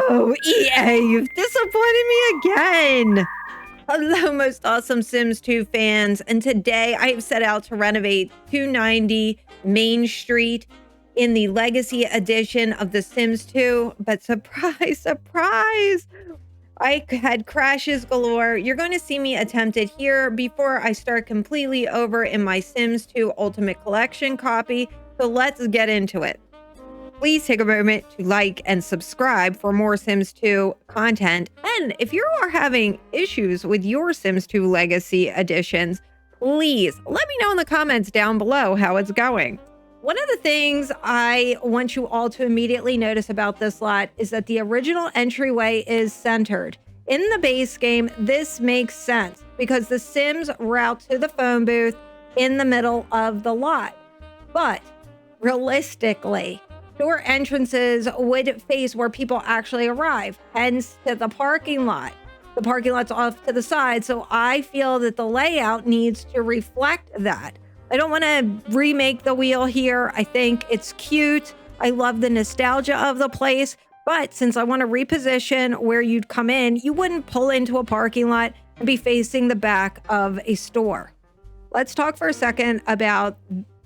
No, EA, you've disappointed me again. Hello, most awesome Sims 2 fans, and today I have set out to renovate 290 Main Street in the Legacy edition of The Sims 2, but surprise, surprise, I had crashes galore. You're going to see me attempt it here before I start completely over in my Sims 2 Ultimate Collection copy, so let's get into it. Please take a moment to like and subscribe for more Sims 2 content. And if you are having issues with your Sims 2 Legacy editions, please let me know in the comments down below how it's going. One of the things I want you all to immediately notice about this lot is that the original entryway is centered. In the base game, this makes sense because the Sims route to the phone booth in the middle of the lot. But realistically, door entrances would face where people actually arrive, hence to the parking lot. The parking lot's off to the side, so I feel that the layout needs to reflect that. I don't want to remake the wheel here. I think it's cute. I love the nostalgia of the place, but since I want to reposition where you'd come in, you wouldn't pull into a parking lot and be facing the back of a store. Let's talk for a second about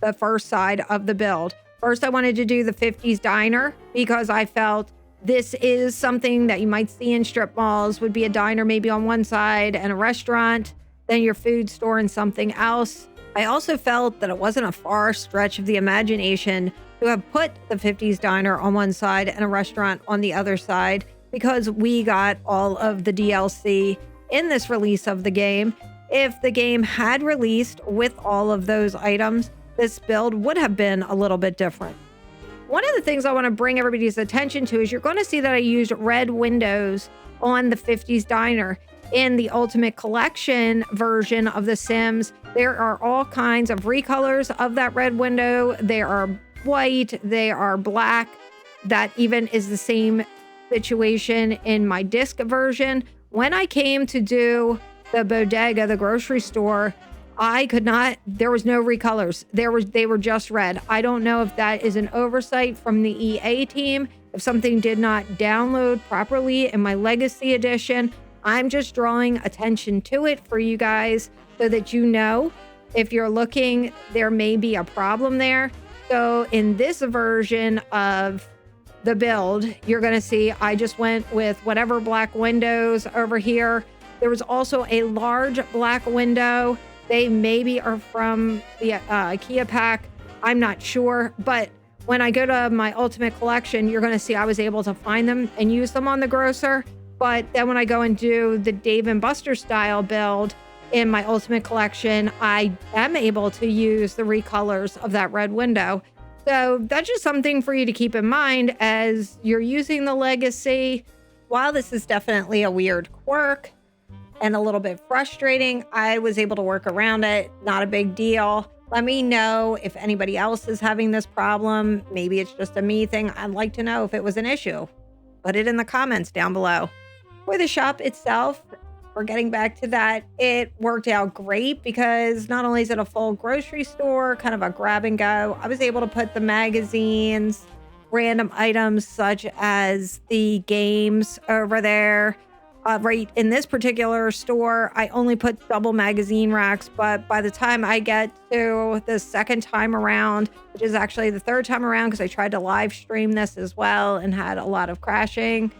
the first side of the build. First, I wanted to do the 50s diner because I felt this is something that you might see in strip malls, would be a diner maybe on one side and a restaurant, then your food store and something else. I also felt that it wasn't a far stretch of the imagination to have put the 50s diner on one side and a restaurant on the other side because we got all of the DLC in this release of the game. If the game had released with all of those items, this build would have been a little bit different. One of the things I want to bring everybody's attention to is you're going to see that I used red windows on the 50s diner. In the Ultimate Collection version of The Sims, there are all kinds of recolors of that red window. They are white, they are black. That even is the same situation in my disc version. When I came to do the bodega, the grocery store, I could not, there was no recolors. They were just red. I don't know if that is an oversight from the EA team, if something did not download properly in my Legacy edition. I'm just drawing attention to it for you guys so that you know if you're looking, there may be a problem there. So in this version of the build, you're going to see I just went with whatever black windows over here. There was also a large black window. They maybe are from the IKEA pack. I'm not sure. But when I go to my Ultimate Collection, you're going to see I was able to find them and use them on the grocer. But then when I go and do the Dave and Buster style build in my Ultimate Collection, I am able to use the recolors of that red window. So that's just something for you to keep in mind as you're using the Legacy. While this is definitely a weird quirk and a little bit frustrating, I was able to work around it. Not a big deal. Let me know if anybody else is having this problem. Maybe it's just a me thing. I'd like to know if it was an issue. Put it in the comments down below. For the shop itself, we're getting back to that. It worked out great because not only is it a full grocery store, kind of a grab and go, I was able to put the magazines, random items such as the games over there. Right in this particular store, I only put double magazine racks, but by the time I get to the second time around, which is actually the third time around because I tried to live stream this as well and had a lot of crashing,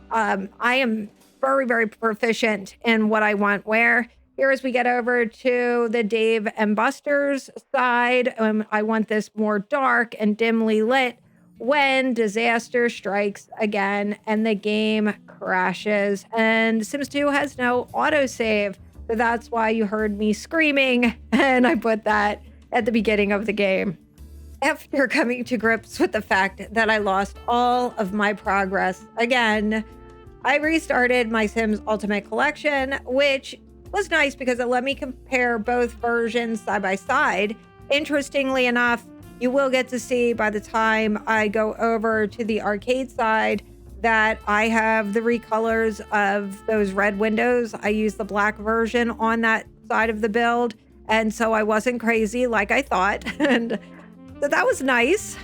I am very, very proficient in what I want where. Here as we get over to the Dave and Buster's side, I want this more dark and dimly lit when disaster strikes again and the game crashes. And Sims 2 has no autosave, so that's why you heard me screaming, and I put that at the beginning of the game. After coming to grips with the fact that I lost all of my progress again, I restarted my Sims Ultimate Collection, which was nice because it let me compare both versions side by side. Interestingly enough, you will get to see by the time I go over to the arcade side that I have the recolors of those red windows. I used the black version on that side of the build, and so I wasn't crazy like I thought. And so that was nice.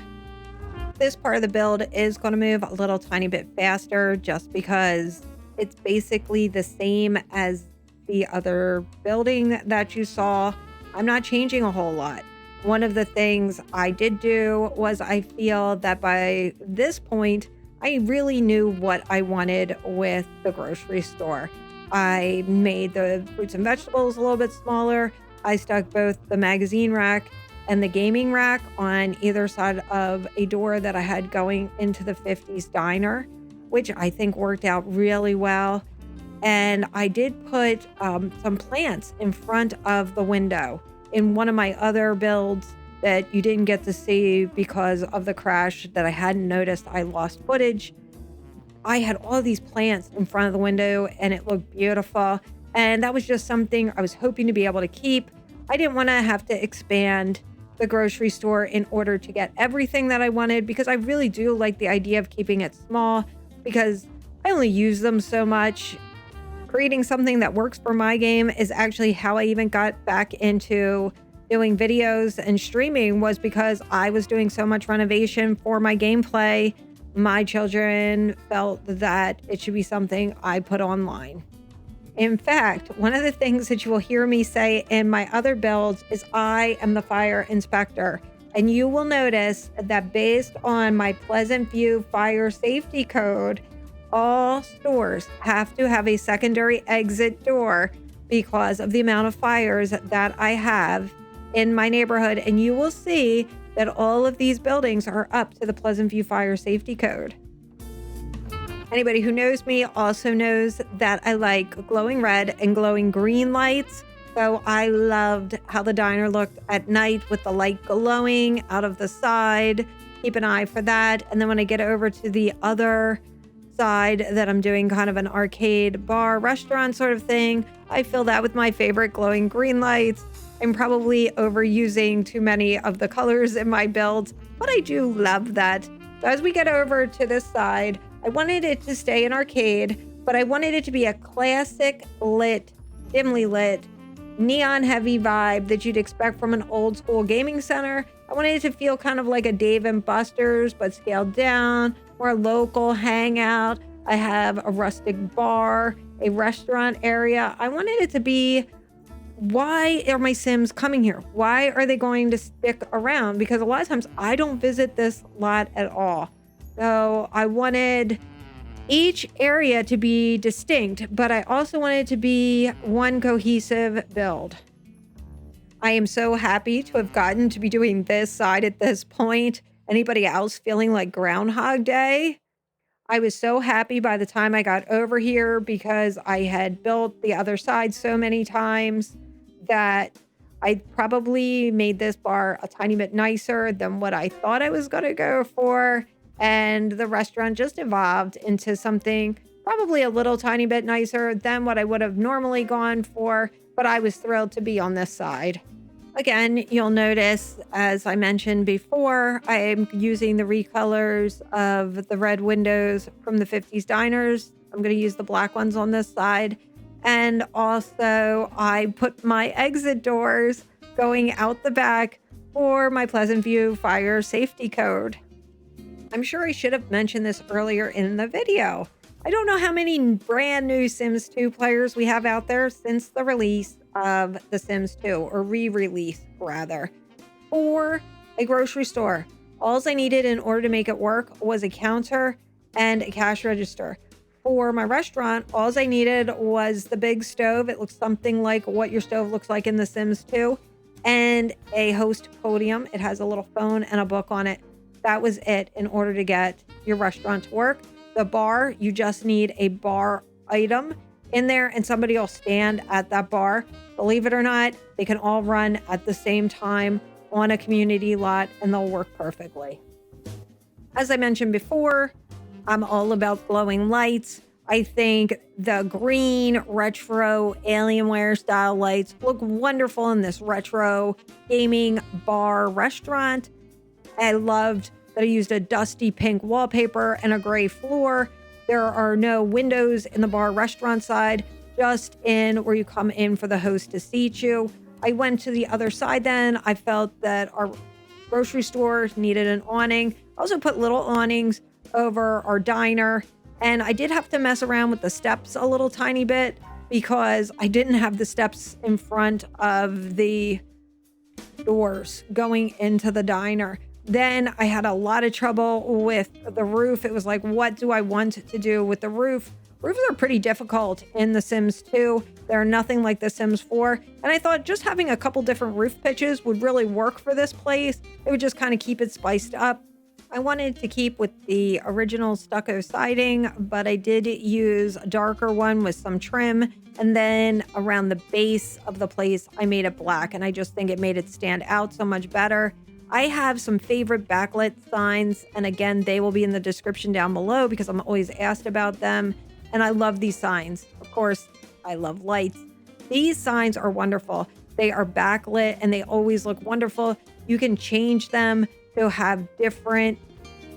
This part of the build is going to move a little tiny bit faster just because it's basically the same as the other building that you saw. I'm not changing a whole lot. One of the things I did do was I feel that by this point, I really knew what I wanted with the grocery store. I made the fruits and vegetables a little bit smaller. I stuck both the magazine rack and the gaming rack on either side of a door that I had going into the 50s diner, which I think worked out really well. And I did put some plants in front of the window. In one of my other builds that you didn't get to see because of the crash that I hadn't noticed, I lost footage. I had all these plants in front of the window and it looked beautiful. And that was just something I was hoping to be able to keep. I didn't want to have to expand the grocery store in order to get everything that I wanted, because I really do like the idea of keeping it small because I only use them so much. Creating something that works for my game is actually how I even got back into doing videos and streaming, was because I was doing so much renovation for my gameplay. My children felt that it should be something I put online. In fact, one of the things that you will hear me say in my other builds is I am the fire inspector. And you will notice that based on my Pleasantview fire safety code, all stores have to have a secondary exit door because of the amount of fires that I have in my neighborhood. And you will see that all of these buildings are up to the Pleasantview fire safety code. Anybody who knows me also knows that I like glowing red and glowing green lights. So I loved how the diner looked at night with the light glowing out of the side. Keep an eye for that. And then when I get over to the other side that I'm doing kind of an arcade bar restaurant sort of thing, I fill that with my favorite glowing green lights. I'm probably overusing too many of the colors in my builds, but I do love that. So as we get over to this side, I wanted it to stay an arcade, but I wanted it to be a classic lit, dimly lit, neon heavy vibe that you'd expect from an old school gaming center. I wanted it to feel kind of like a Dave and Buster's, but scaled down, more local hangout. I have a rustic bar, a restaurant area. I wanted it to be, why are my Sims coming here? Why are they going to stick around? Because a lot of times I don't visit this lot at all. So I wanted each area to be distinct, but I also wanted it to be one cohesive build. I am so happy to have gotten to be doing this side at this point. Anybody else feeling like Groundhog Day? I was so happy by the time I got over here because I had built the other side so many times that I probably made this bar a tiny bit nicer than what I thought I was going to go for. And the restaurant just evolved into something probably a little tiny bit nicer than what I would have normally gone for. But I was thrilled to be on this side. Again, you'll notice, as I mentioned before, I am using the recolors of the red windows from the 50s diners. I'm going to use the black ones on this side. And also, I put my exit doors going out the back for my Pleasantview fire safety code. I'm sure I should have mentioned this earlier in the video. I don't know how many brand new Sims 2 players we have out there since the release of The Sims 2, or re-release rather, for a grocery store. All I needed in order to make it work was a counter and a cash register. For my restaurant, all I needed was the big stove. It looks something like what your stove looks like in The Sims 2, and a host podium. It has a little phone and a book on it. That was it in order to get your restaurant to work. The bar, you just need a bar item in there and somebody will stand at that bar. Believe it or not, they can all run at the same time on a community lot and they'll work perfectly. As I mentioned before, I'm all about glowing lights. I think the green retro Alienware style lights look wonderful in this retro gaming bar restaurant. I loved that I used a dusty pink wallpaper and a gray floor. There are no windows in the bar restaurant side, just in where you come in for the host to seat you. I went to the other side then. I felt that our grocery store needed an awning. I also put little awnings over our diner. And I did have to mess around with the steps a little tiny bit because I didn't have the steps in front of the doors going into the diner. Then I had a lot of trouble with the roof. It was like, what do I want to do with the roof? Roofs are pretty difficult in The Sims 2. They're nothing like The Sims 4. And I thought just having a couple different roof pitches would really work for this place. It would just kind of keep it spiced up. I wanted to keep with the original stucco siding, but I did use a darker one with some trim. And then around the base of the place, I made it black. And I just think it made it stand out so much better. I have some favorite backlit signs. And again, they will be in the description down below because I'm always asked about them. And I love these signs. Of course, I love lights. These signs are wonderful. They are backlit and they always look wonderful. You can change them to have different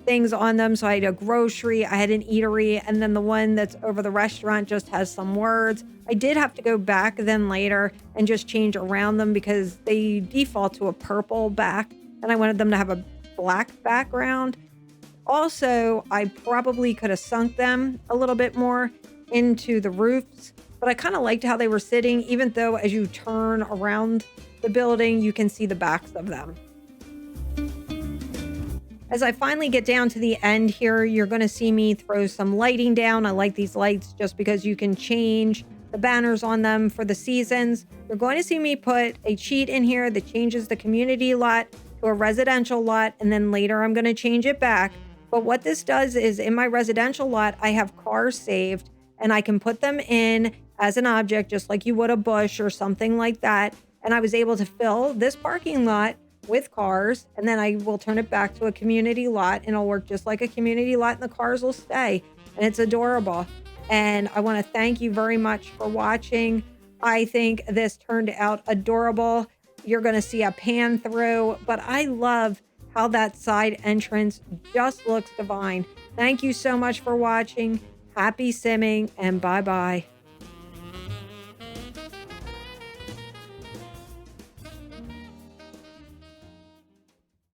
things on them. So I had a grocery, I had an eatery, and then the one that's over the restaurant just has some words. I did have to go back then later and just change around them because they default to a purple back and I wanted them to have a black background. Also, I probably could have sunk them a little bit more into the roofs, but I kind of liked how they were sitting, even though as you turn around the building, you can see the backs of them. As I finally get down to the end here, you're going to see me throw some lighting down. I like these lights just because you can change the banners on them for the seasons. You're going to see me put a cheat in here that changes the community lot to a residential lot, and then later I'm going to change it back. But what this does is in my residential lot, I have cars saved and I can put them in as an object, just like you would a bush or something like that. And I was able to fill this parking lot with cars, and then I will turn it back to a community lot and it'll work just like a community lot and the cars will stay. And it's adorable. And I want to thank you very much for watching. I think this turned out adorable. You're going to see a pan through, but I love how that side entrance just looks divine. Thank you so much for watching. Happy simming and bye-bye.